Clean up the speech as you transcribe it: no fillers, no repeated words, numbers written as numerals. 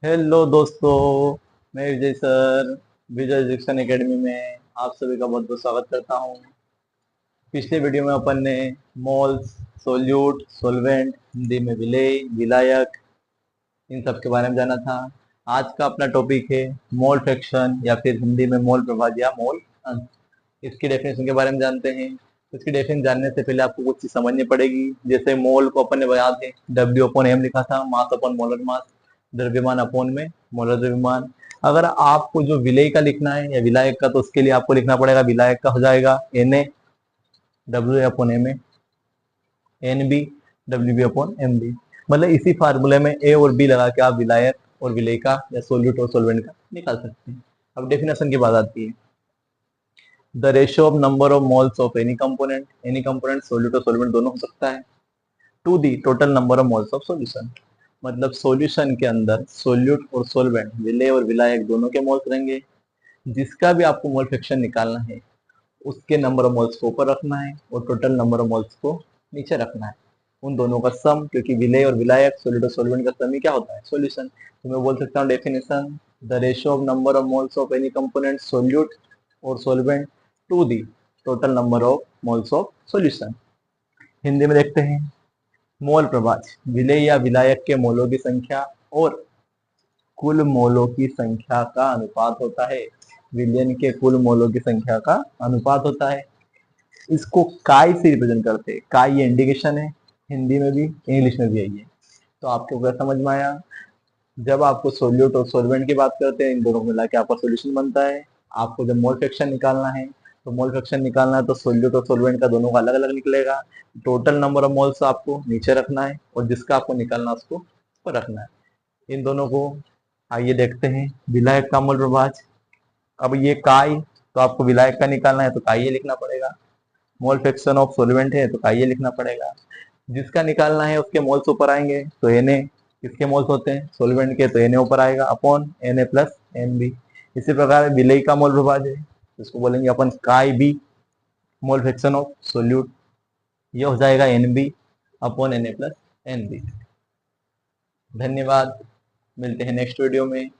Hello दोस्तों, मैं विजय sir विजय education academy में आप सभी का बहुत बहुत स्वागत करता हूँ। पिछले वीडियो में अपन ने मोल्स, सोल्यूट, सोलवेंट, हिंदी में विलेय, विलायक, इन सब के बारे में जाना था। आज का अपना टॉपिक है मोल फ्रैक्शन या फिर हिंदी में मोल प्रभाज या मोल अंश। इसकी डेफिनेशन के बारे में जानते हैं। इसकी डेफिनेशन जानने से पहले आपको कुछ चीज समझनी पड़ेगी। जैसे मोल को अपन ने याद है डब्ल्यू अपॉन एम लिखा था, मास अपॉन मोलर मास, द्रव्यमान अपॉन में मोलर द्रव्यमान। अगर आपको जो विलेय का लिखना है या विलायक का, तो उसके लिए आपको लिखना पड़ेगा, विलायक का हो जाएगा N A W upon M A, N B W B upon M B. मतलब इसी फार्मूले में ए और बी लगा के आप विलायक और विलेय का या सोल्यूट और सोलवेंट का निकाल सकते हैं। अब डेफिनेशन की बात आती है। The ratio of number of moles of any component solute और सोलवेंट दोनों हो सकता है, to the total number of moles of solution. मतलब सॉल्यूशन के अंदर सोल्यूट और सोलवेंट, विलेय और विलायक दोनों के मोल्स रहेंगे। जिसका भी आपको मोल फ्रैक्शन निकालना है, उसके नंबर ऑफ मोल्स को ऊपर रखना है और टोटल नंबर ऑफ मोल्स को नीचे रखना है। उन दोनों का सम, क्योंकि विलेय और विलायक, सोल्यूट और सोलवेंट का सम ही क्या होता है, सॉल्यूशन। तो मैं बोल सकता हूँ definition, the ratio of number of moles of any component solute और solvent to the total number of moles of solution. Hindi में देखते हैं। मोल प्रभाज विलेय या विलायक के मोलों की संख्या और कुल मोलों की संख्या का अनुपात होता है। विलयन के कुल मोलों की संख्या का अनुपात होता है। इसको काय से रिप्रेजेंट करते हैं। काय ये इंडिकेशन है, हिंदी में भी इंग्लिश में भी यही है। तो आपको क्या समझ में आया? जब आपको सोल्यूट और सोलवेंट की बात करते हैं, इन दोनों को मिला के आपका सोल्यूशन बनता है। आपको जब मोल फ्रैक्शन निकालना है, तो मोल फ्रैक्शन निकालना है तो सोल्यूट और सोलवेंट का दोनों का अलग अलग निकलेगा। टोटल नंबर ऑफ मोल्स आपको नीचे रखना है और जिसका आपको निकालना है उसको ऊपर रखना है। इन दोनों को आइए देखते हैं। विलायक का मोल प्रभाज। अब ये काय, तो आपको विलायक का निकालना है तो काय ये लिखना पड़ेगा। मोल फ्रैक्शन ऑफ सोलवेंट है तो काय ये लिखना पड़ेगा। जिसका निकालना है उसके मोल्स ऊपर आएंगे, तो Na किसके मोल्स होते हैं, सोलवेंट के, तो Na ऊपर आएगा अपॉन Na प्लस Nb। इसी प्रकार विलेय का मोल प्रभाज है, इसको बोलेंगे अपन chi B, mole fraction of solute, ये हो जाएगा Nb upon Na plus Nb। धन्यवाद, मिलते हैं नेक्स्ट वीडियो में।